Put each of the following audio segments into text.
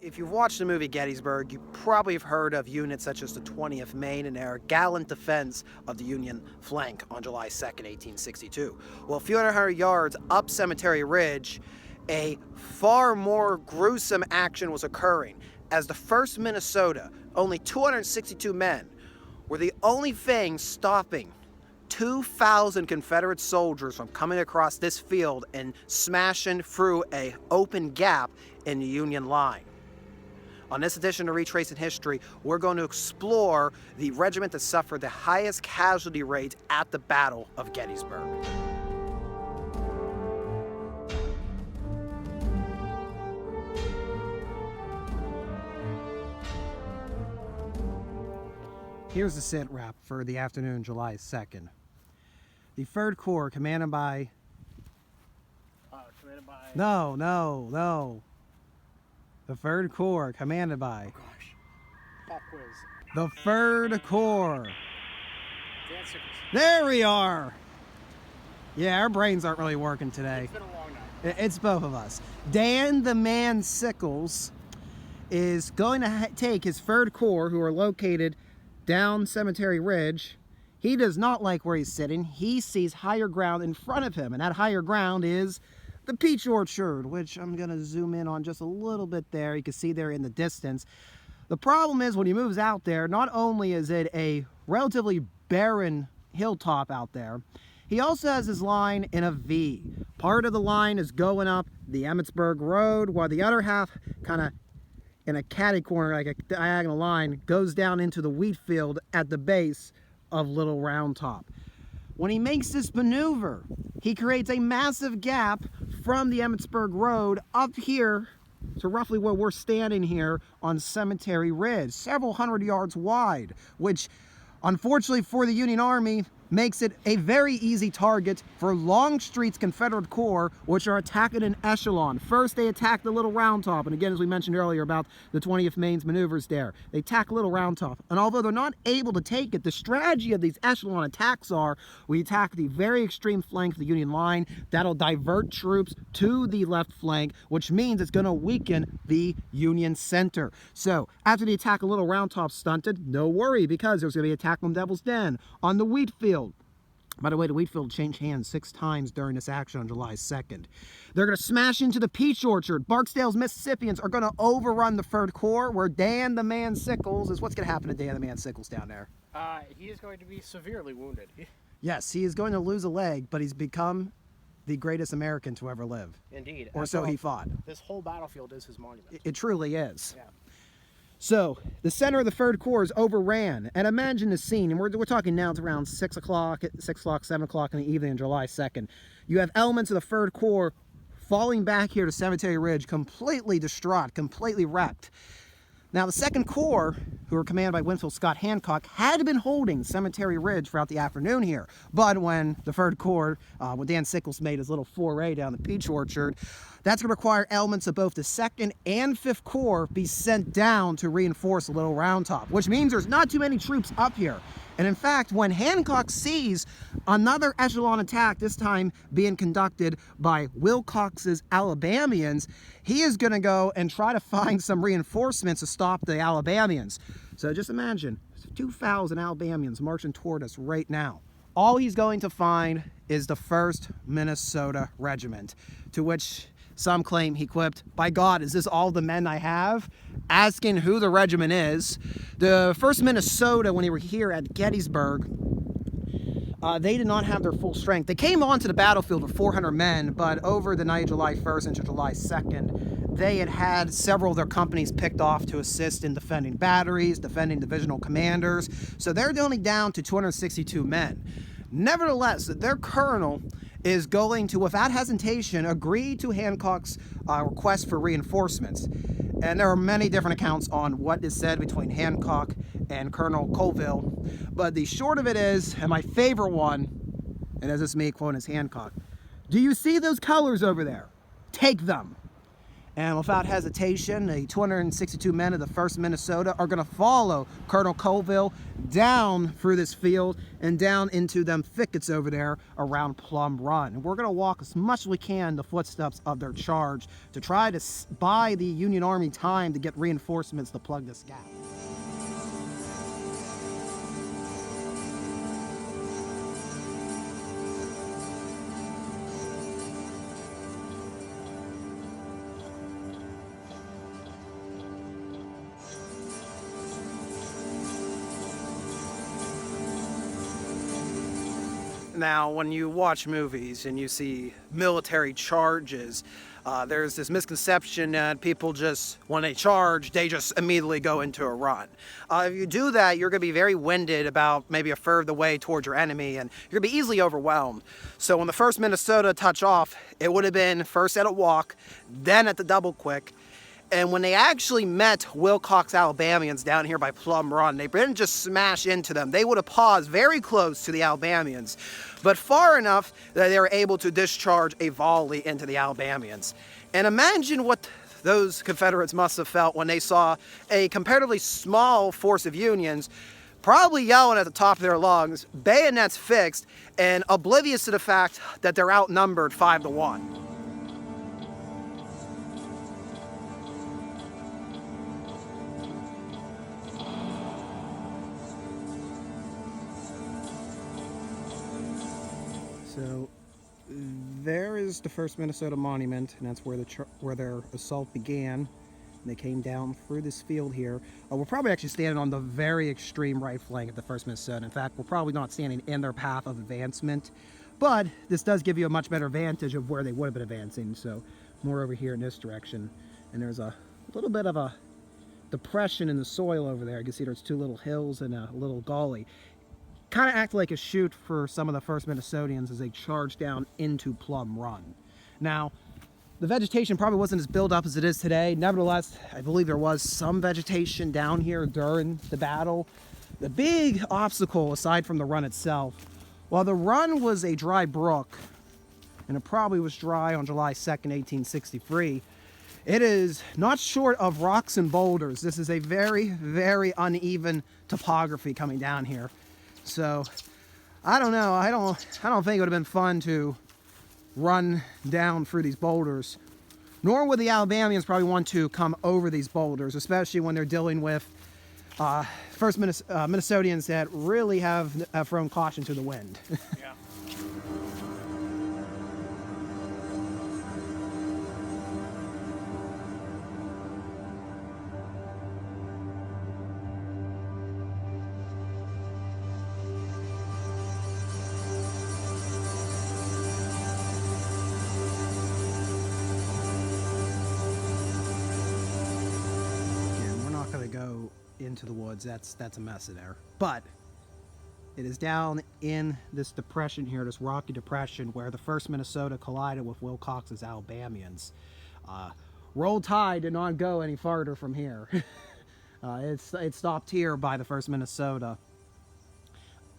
If you've watched the movie Gettysburg, you probably have heard of units such as the 20th Maine and their gallant defense of the Union flank on July 2nd, 1862. Well, a few hundred yards up Cemetery Ridge, a far more gruesome action was occurring as the 1st Minnesota, only 262 men, were the only thing stopping 2,000 Confederate soldiers from coming across this field and smashing through an open gap in the Union line. On this edition of Retracing History, we're going to explore the regiment that suffered the highest casualty rate at the Battle of Gettysburg. Here's the sit rep for the afternoon, July 2nd. The 3rd Corps, commanded by... No. The 3rd Corps, commanded by... Oh gosh. Pop quiz. The 3rd Corps. Dan Sickles. There we are! Yeah, our brains aren't really working today. It's been a long night. It's both of us. Dan the Man Sickles is going to take his 3rd Corps, who are located down Cemetery Ridge. He does not like where he's sitting. He sees higher ground in front of him, and that higher ground is the peach orchard, which I'm going to zoom in on just a little bit there. You can see there in the distance. The problem is when he moves out there, not only is it a relatively barren hilltop out there, he also has his line in a V. Part of the line is going up the Emmitsburg Road, while the other half, kind of in a catty corner, like a diagonal line, goes down into the wheat field at the base of Little Round Top. When he makes this maneuver, he creates a massive gap from the Emmitsburg Road up here to roughly where we're standing here on Cemetery Ridge, several hundred yards wide, which unfortunately for the Union Army makes it a very easy target for Longstreet's Confederate Corps, which are attacking an echelon. First, they attack the Little Round Top, and again, as we mentioned earlier about the 20th Maine's maneuvers there, they attack Little Round Top, and although they're not able to take it, the strategy of these echelon attacks are, we attack the very extreme flank of the Union line, that'll divert troops to the left flank, which means it's going to weaken the Union center. So, after the attack of Little Round Top stunted, no worry, because there's going to be attack on Devil's Den, on the wheat field. By the way, the wheat field changed hands 6 times during this action on July 2nd. They're going to smash into the peach orchard. Barksdale's Mississippians are going to overrun the 3rd Corps, where Dan the Man Sickles is... What's going to happen to Dan the Man Sickles down there? He is going to be severely wounded. Yes, he is going to lose a leg, but he's become the greatest American to ever live. Indeed. Or so he thought. This whole battlefield is his monument. It truly is. Yeah. So, the center of the 3rd Corps is overran, and imagine the scene, and we're talking now, it's around 6 o'clock, 7 o'clock in the evening on July 2nd. You have elements of the 3rd Corps falling back here to Cemetery Ridge, completely distraught, completely wrecked. Now, the 2nd Corps, who were commanded by Winfield Scott Hancock, had been holding Cemetery Ridge throughout the afternoon here. But when the 3rd Corps, when Dan Sickles made his little foray down the peach orchard, that's going to require elements of both the 2nd and 5th Corps be sent down to reinforce the Little Round Top, which means there's not too many troops up here. And in fact, when Hancock sees another echelon attack, this time being conducted by Wilcox's Alabamians, he is going to go and try to find some reinforcements to stop the Alabamians. So just imagine, 2,000 Alabamians marching toward us right now. All he's going to find is the 1st Minnesota Regiment, to which some claim he quipped, "By God, is this all the men I have?" Asking who the regiment is. The 1st Minnesota, when they were here at Gettysburg, they did not have their full strength. They came onto the battlefield with 400 men, but over the night of July 1st into July 2nd, they had several of their companies picked off to assist in defending batteries, defending divisional commanders. So they're only down to 262 men. Nevertheless, their colonel is going to, without hesitation, agree to Hancock's request for reinforcements. And there are many different accounts on what is said between Hancock and Colonel Colville. But the short of it is, and my favorite one, and this is me quoting as Hancock, "Do you see those colors over there? Take them." And without hesitation, the 262 men of the 1st Minnesota are going to follow Colonel Colville down through this field and down into them thickets over there around Plum Run. And we're going to walk as much as we can the footsteps of their charge to try to buy the Union Army time to get reinforcements to plug this gap. Now, when you watch movies and you see military charges, there's this misconception that people just, when they charge, they just immediately go into a run. If you do that, you're going to be very winded about maybe a third of the way towards your enemy, and you're going to be easily overwhelmed. So when the 1st Minnesota touch off, it would have been first at a walk, then at the double quick. And when they actually met Wilcox Alabamians down here by Plum Run, they didn't just smash into them. They would have paused very close to the Alabamians, but far enough that they were able to discharge a volley into the Alabamians. And imagine what those Confederates must have felt when they saw a comparatively small force of Unions probably yelling at the top of their lungs, bayonets fixed, and oblivious to the fact that they're outnumbered 5-1. So there is the 1st Minnesota Monument, and that's where their assault began. And they came down through this field here. We're probably actually standing on the very extreme right flank of the 1st Minnesota. In fact, we're probably not standing in their path of advancement, but this does give you a much better vantage of where they would have been advancing. So more over here in this direction, and there's a little bit of a depression in the soil over there. You can see there's 2 little hills and a little gully. Kind of act like a chute for some of the 1st Minnesotans as they charge down into Plum Run. Now, the vegetation probably wasn't as built up as it is today. Nevertheless, I believe there was some vegetation down here during the battle. The big obstacle, aside from the run itself, while the run was a dry brook, and it probably was dry on July 2nd, 1863, it is not short of rocks and boulders. This is a very, very uneven topography coming down here. So, I don't know. I don't think it would have been fun to run down through these boulders. Nor would the Alabamians probably want to come over these boulders, especially when they're dealing with 1st Minnesotans that really have thrown caution to the wind. Yeah. Go into the woods. That's a mess in there. But it is down in this depression here, this rocky depression, where the 1st Minnesota collided with Wilcox's Alabamians. Roll Tide did not go any farther from here. It stopped here by the 1st Minnesota.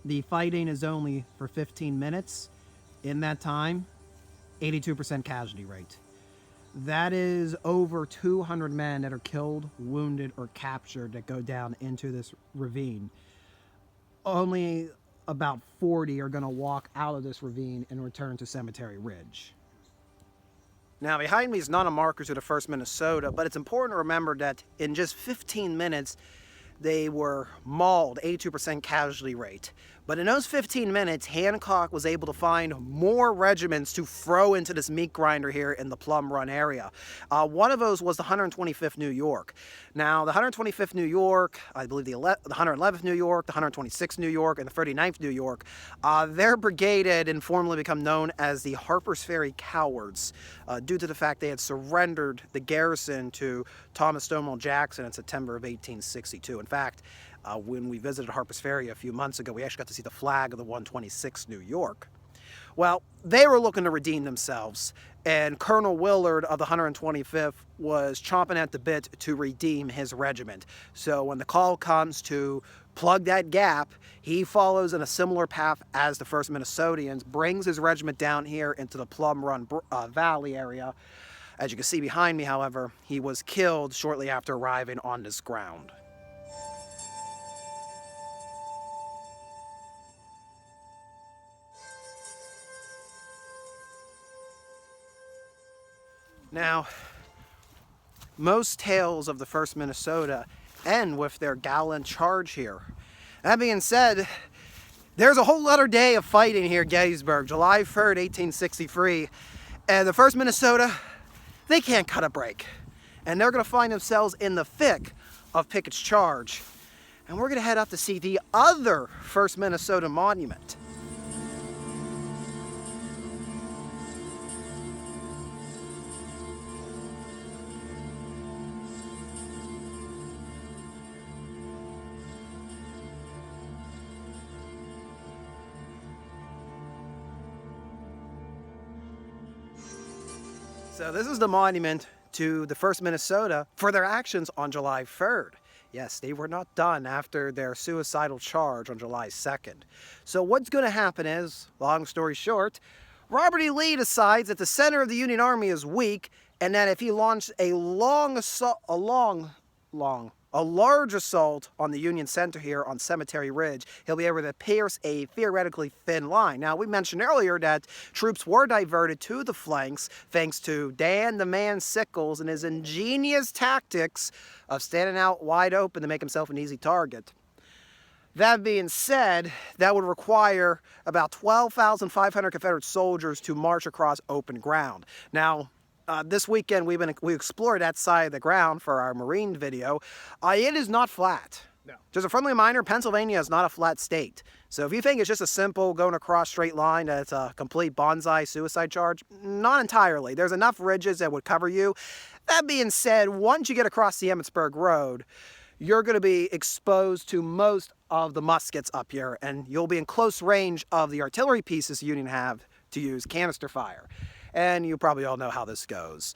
The fighting is only for 15 minutes. In that time, 82% casualty rate. That is over 200 men that are killed, wounded, or captured that go down into this ravine. Only about 40 are going to walk out of this ravine and return to Cemetery Ridge. Now, behind me is not a marker to the 1st Minnesota, but it's important to remember that in just 15 minutes, they were mauled, 82% casualty rate. But in those 15 minutes, Hancock was able to find more regiments to throw into this meat grinder here in the Plum Run area. One of those was the 125th New York. Now, the 125th New York, I believe the 111th New York, the 126th New York, and the 39th New York, their brigade had informally become known as the Harper's Ferry Cowards, due to the fact they had surrendered the garrison to Thomas Stonewall Jackson in September of 1862. In fact, when we visited Harper's Ferry a few months ago, we actually got to see the flag of the 126th New York. Well, they were looking to redeem themselves, and Colonel Willard of the 125th was chomping at the bit to redeem his regiment. So when the call comes to plug that gap, he follows in a similar path as the 1st Minnesotans, brings his regiment down here into the Plum Run Valley area, As you can see behind me, however, he was killed shortly after arriving on this ground. Now, most tales of the 1st Minnesota end with their gallant charge here. That being said, there's a whole other day of fighting here at Gettysburg, July 3rd, 1863, and the 1st Minnesota, they can't cut a break. And they're going to find themselves in the thick of Pickett's charge. And we're going to head up to see the other 1st Minnesota monument. So this is the monument to the 1st Minnesota for their actions on July 3rd. Yes, they were not done after their suicidal charge on July 2nd. So what's going to happen is, long story short, Robert E. Lee decides that the center of the Union Army is weak, and that if he launched a large assault on the Union center here on Cemetery Ridge, he'll be able to pierce a theoretically thin line. Now, we mentioned earlier that troops were diverted to the flanks thanks to Dan the Man Sickles and his ingenious tactics of standing out wide open to make himself an easy target. That being said, that would require about 12,500 Confederate soldiers to march across open ground. Now, this weekend we explored that side of the ground for our Marine video. It is not flat. No. Just a friendly reminder, Pennsylvania is not a flat state. So if you think it's just a simple going across straight line that's a complete bonsai suicide charge, not entirely. There's enough ridges that would cover you. That being said, once you get across the Emmitsburg Road, you're going to be exposed to most of the muskets up here, and you'll be in close range of the artillery pieces the Union have to use canister fire. And you probably all know how this goes.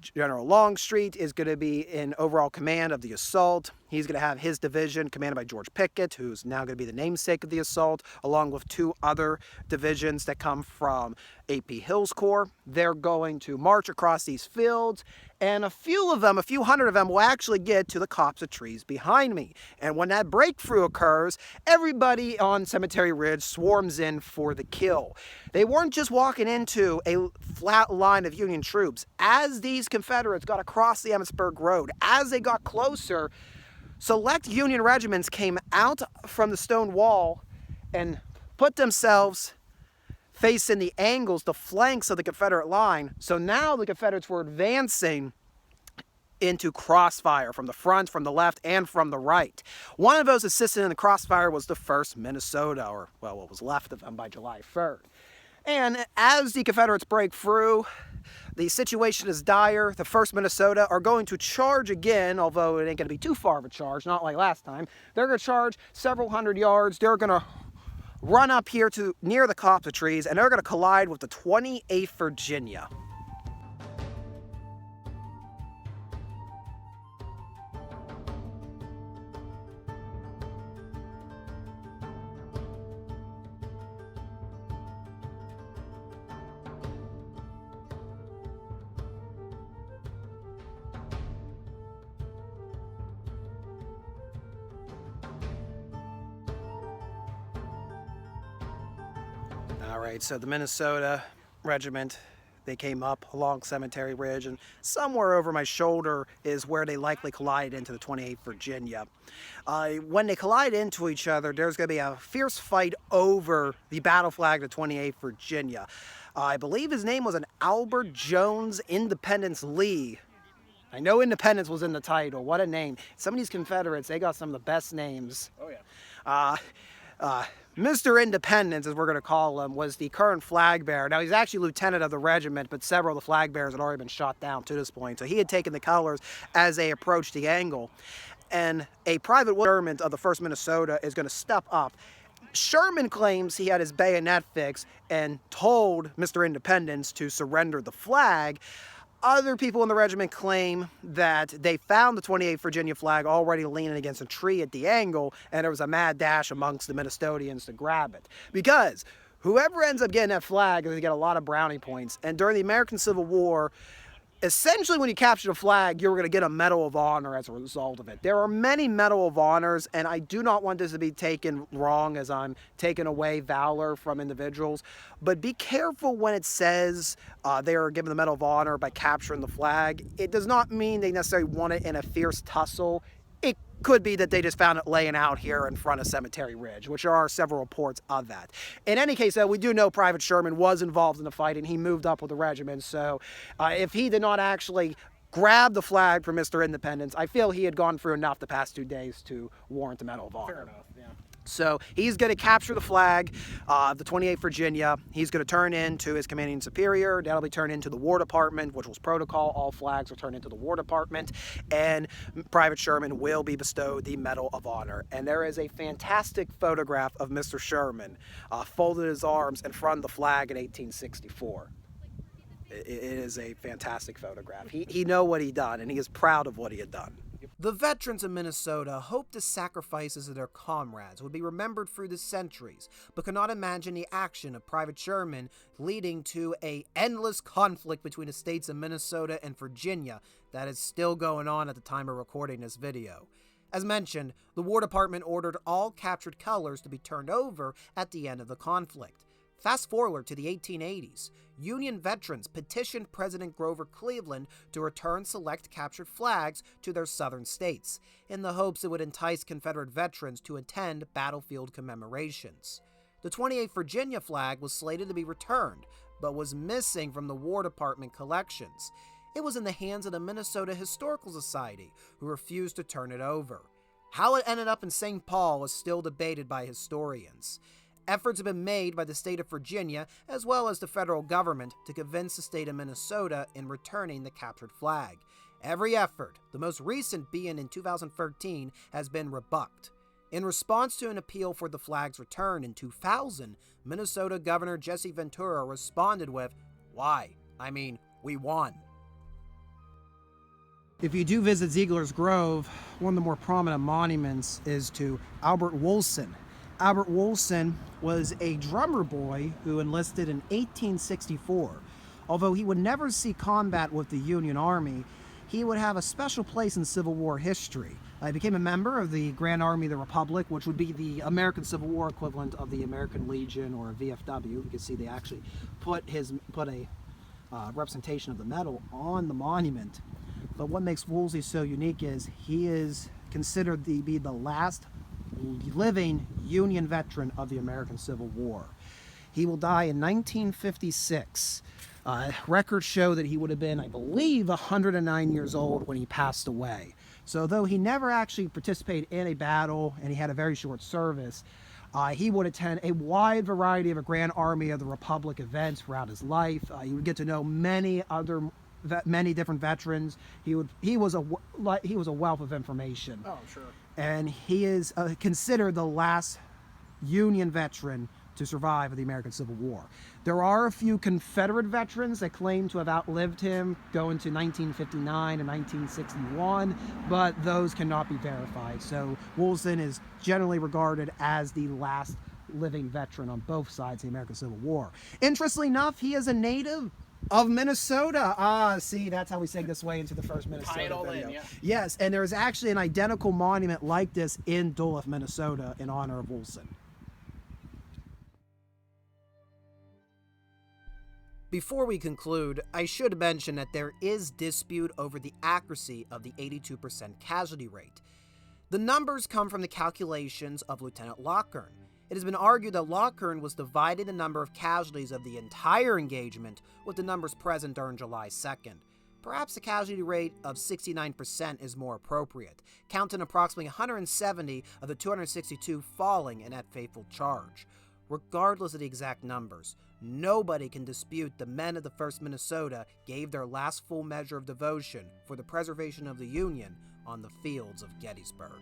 General Longstreet is going to be in overall command of the assault. He's going to have his division commanded by George Pickett, who's now going to be the namesake of the assault, along with 2 other divisions that come from A.P. Hill's Corps. They're going to march across these fields, and a few hundred of them will actually get to the copse of trees behind me. And when that breakthrough occurs, everybody on Cemetery Ridge swarms in for the kill. They weren't just walking into a flat line of Union troops. As these Confederates got across the Emmitsburg Road, as they got closer, select Union regiments came out from the stone wall and put themselves facing the angles, the flanks of the Confederate line. So now the Confederates were advancing into crossfire from the front, from the left, and from the right. One of those assisting in the crossfire was the 1st Minnesota, or, well, what was left of them by July 3rd. And as the Confederates break through, the situation is dire. The 1st Minnesota are going to charge again, although it ain't going to be too far of a charge, not like last time. They're going to charge several hundred yards. They're going to run up here to near the copse of trees, and they're going to collide with the 28th Virginia. Alright, so the Minnesota Regiment, they came up along Cemetery Ridge, and somewhere over my shoulder is where they likely collide into the 28th Virginia. When they collide into each other, there's going to be a fierce fight over the battle flag of the 28th Virginia. I believe his name was an Albert Jones Independence Lee. I know Independence was in the title. What a name. Some of these Confederates, they got some of the best names. Oh, yeah. Mr. Independence, as we're going to call him, was the current flag bearer. Now, he's actually lieutenant of the regiment, but several of the flag bearers had already been shot down to this point. So he had taken the colors as they approached the angle. And a private Sherman of the 1st Minnesota is going to step up. Sherman claims he had his bayonet fixed and told Mr. Independence to surrender the flag. Other people in the regiment claim that they found the 28th Virginia flag already leaning against a tree at the angle, and there was a mad dash amongst the Minnesotans to grab it. Because whoever ends up getting that flag is going to get a lot of brownie points. And during the American Civil War, Essentially, when you capture the flag, you're going to get a Medal of Honor as a result of it. There are many Medal of Honors, and I do not want this to be taken wrong as I'm taking away valor from individuals, but be careful when it says they are given the Medal of Honor by capturing the flag. It does not mean they necessarily won it in a fierce tussle. It could be that they just found it laying out here in front of Cemetery Ridge, which there are several reports of that. In any case, though, we do know Private Sherman was involved in the fight, and he moved up with the regiment. So if he did not actually grab the flag from Mr. Independence, I feel he had gone through enough the past 2 days to warrant the Medal of Honor. Fair enough, yeah. So he's going to capture the flag of the 28th Virginia. He's going to turn in to his commanding superior. That'll be turned into the War Department, which was protocol. All flags are turned into the War Department. And Private Sherman will be bestowed the Medal of Honor. And there is a fantastic photograph of Mr. Sherman folded his arms in front of the flag in 1864. It is a fantastic photograph. He knew what he'd done, and he is proud of what he had done. The veterans of Minnesota hoped the sacrifices of their comrades would be remembered through the centuries, but could not imagine the action of Private Sherman leading to an endless conflict between the states of Minnesota and Virginia that is still going on at the time of recording this video. As mentioned, the War Department ordered all captured colors to be turned over at the end of the conflict. Fast forward to the 1880s, Union veterans petitioned President Grover Cleveland to return select captured flags to their southern states, in the hopes it would entice Confederate veterans to attend battlefield commemorations. The 28th Virginia flag was slated to be returned, but was missing from the War Department collections. It was in the hands of the Minnesota Historical Society, who refused to turn it over. How it ended up in St. Paul is still debated by historians. Efforts have been made by the state of Virginia, as well as the federal government, to convince the state of Minnesota in returning the captured flag. Every effort, the most recent being in 2013, has been rebucked. In response to an appeal for the flag's return in 2000, Minnesota Governor Jesse Ventura responded with, "Why? I mean, we won." If you do visit Ziegler's Grove, one of the more prominent monuments is to Albert Wolson. Albert Wolson was a drummer boy who enlisted in 1864. Although he would never see combat with the Union Army, he would have a special place in Civil War history. He became a member of the Grand Army of the Republic, which would be the American Civil War equivalent of the American Legion or VFW. You can see they actually put a representation of the medal on the monument. But what makes Woolsey so unique is he is considered to be the last living Union veteran of the American Civil War. He will die in 1956. Records show that he would have been, I believe, 109 years old when he passed away. So though he never actually participated in a battle and he had a very short service, he would attend a wide variety of a Grand Army of the Republic events throughout his life. He would get to know many different veterans. He was a wealth of information. Oh, sure. And he is considered the last Union veteran to survive the American Civil War. There are a few Confederate veterans that claim to have outlived him, going to 1959 and 1961, but those cannot be verified. So Wolson is generally regarded as the last living veteran on both sides of the American Civil War. Interestingly enough, he is a native of Minnesota. See, that's how we segue this way into the first Minnesota Tie it all video. in, yeah. Yes, and there's actually an identical monument like this in Duluth, Minnesota, in honor of Wolson. Before we conclude, I should mention that there is dispute over the accuracy of the 82% casualty rate. The numbers come from the calculations of Lieutenant Lochern. It has been argued that Lochern was dividing the number of casualties of the entire engagement with the numbers present during July 2nd. Perhaps the casualty rate of 69% is more appropriate, counting approximately 170 of the 262 falling in that fateful charge. Regardless of the exact numbers, nobody can dispute the men of the 1st Minnesota gave their last full measure of devotion for the preservation of the Union on the fields of Gettysburg.